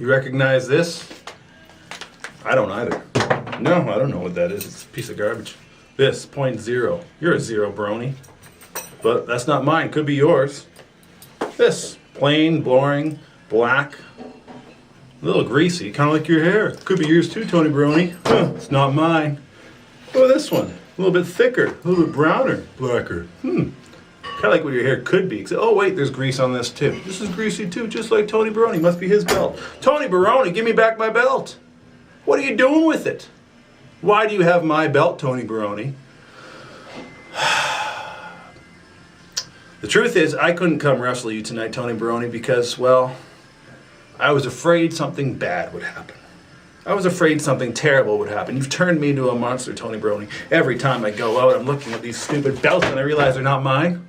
You recognize this? I don't either. No, I don't know what that is. It's a piece of garbage. This, 0.0. You're a zero, brony. But that's not mine. Could be yours. This, plain, boring, black, a little greasy, kind of like your hair. Could be yours too, Tony Brony. Huh, it's not mine. Oh, this one, a little bit thicker, a little bit browner, blacker. Kind of like what your hair could be. Except, oh wait, there's grease on this too. This is greasy too, just like Tony Baroni. Must be his belt. Tony Baroni, give me back my belt. What are you doing with it? Why do you have my belt, Tony Baroni? The truth is, I couldn't come wrestle you tonight, Tony Baroni, because, well, I was afraid something bad would happen. I was afraid something terrible would happen. You've turned me into a monster, Tony Baroni. Every time I go out, I'm looking at these stupid belts and I realize they're not mine.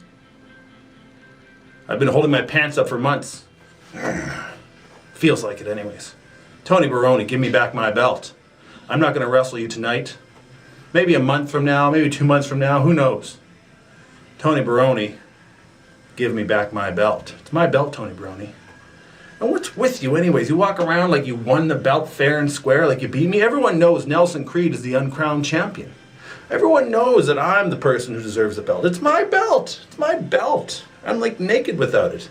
I've been holding my pants up for months. Feels like it anyways. Tony Baroni, give me back my belt. I'm not going to wrestle you tonight. Maybe a month from now, maybe 2 months from now, who knows? Tony Baroni, give me back my belt. It's my belt, Tony Baroni. And what's with you anyways? You walk around like you won the belt fair and square, like you beat me. Everyone knows Nelson Creed is the uncrowned champion. Everyone knows that I'm the person who deserves the belt. It's my belt. It's my belt. I'm like naked without it.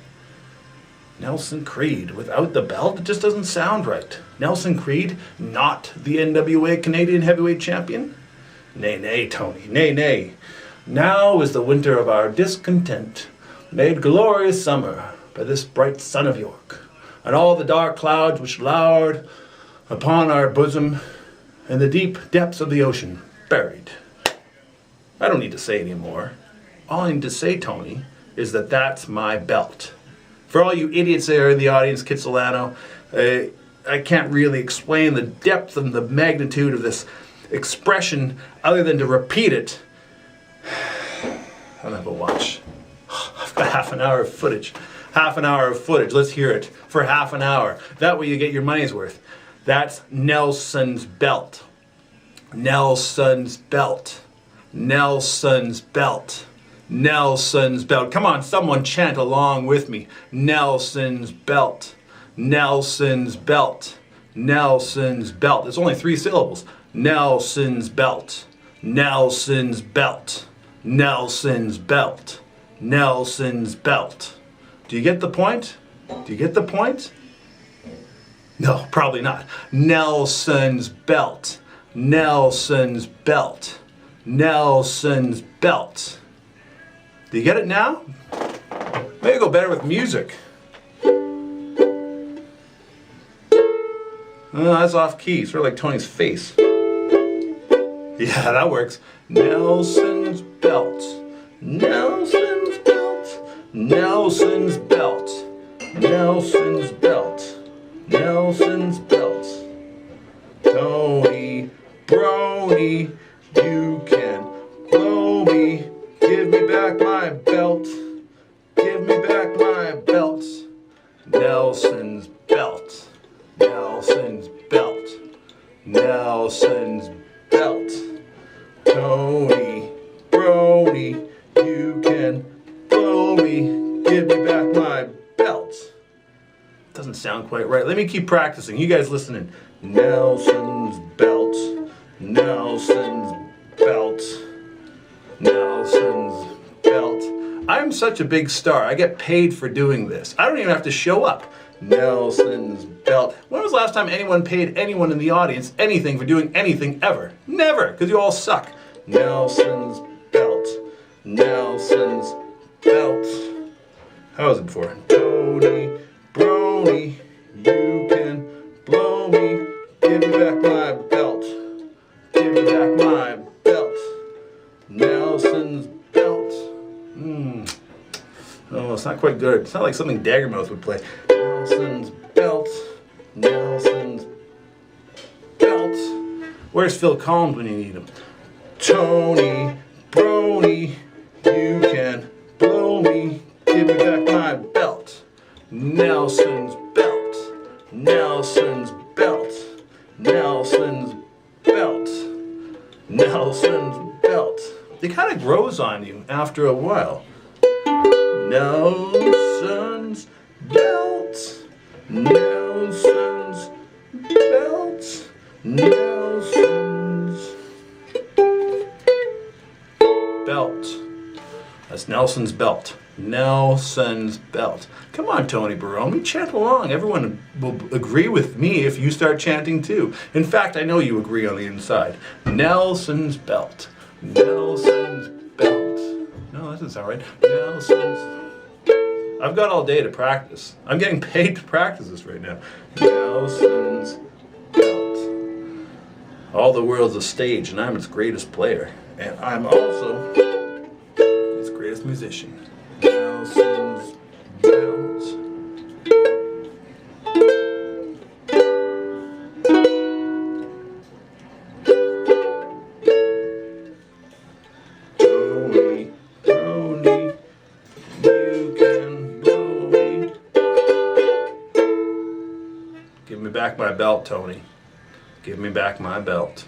Nelson Creed without the belt? It just doesn't sound right. Nelson Creed, not the NWA Canadian Heavyweight Champion? Nay, nay, Tony. Nay, nay. Now is the winter of our discontent, made glorious summer by this bright sun of York, and all the dark clouds which lowered upon our bosom in the deep depths of the ocean, buried. I don't need to say any more. All I need to say, Tony, is that that's my belt. For all you idiots there in the audience, Kitsilano, I can't really explain the depth and the magnitude of this expression other than to repeat it. I don't have a watch. I've got half an hour of footage. Half an hour of footage. Let's hear it for half an hour. That way you get your money's worth. That's Nelson's belt. Nelson's belt. Nelson's belt. Nelson's belt. Come on, someone chant along with me. Nelson's belt. Nelson's belt. Nelson's belt. It's only 3 syllables. Nelson's belt. Nelson's belt. Nelson's belt. Nelson's belt. Do you get the point? Do you get the point? No, probably not. Nelson's belt. Nelson's belt. Nelson's belt. Do you get it now? Maybe go better with music. Oh, that's off key, sort of like Tony's face. Yeah, that works. Nelson's belt. Nelson's belt. Nelson's belt. Nelson's belt. Nelson's belt. Tony Brony, you can blow me. Give me back my belt. Give me back my belt. Nelson's belt. Nelson's belt. Nelson's belt. Tony Brony, you can blow me. Give me back my belt. Doesn't sound quite right. Let me keep practicing. You guys listening. Nelson's belt. Nelson's belt. Nelson's belt. I'm such a big star. I get paid for doing this. I don't even have to show up. Nelson's belt. When was the last time anyone paid anyone in the audience anything for doing anything ever? Never, because you all suck. Nelson's belt. Nelson's belt. How was it before? Tony Brony, you can blow me. Give me back my belt. Give me back my belt. Nelson's belt. Oh, it's not quite good. It's not like something Daggermouth would play. Nelson's belt. Nelson's belt. Where's Phil Collins when you need him? Tony Brony, you can blow me. Give me back my belt. Nelson's belt. Nelson's belt. Nelson's belt. Nelson's belt. It kind of grows on you after a while. Nelson's belt. Nelson's Nelson's belt. That's Nelson's belt. Nelson's belt. Come on, Tony Barone, chant along. Everyone will agree with me if you start chanting too. In fact, I know you agree on the inside. Nelson's belt. Nelson's belt. No, that doesn't sound right. Nelson's. I've got all day to practice. I'm getting paid to practice this right now. Nelson's belt. All the world's a stage, and I'm its greatest player. And I'm also its greatest musician. Nelson's belt. Tony, Tony, you can blow me. Give me back my belt, Tony. Give me back my belt.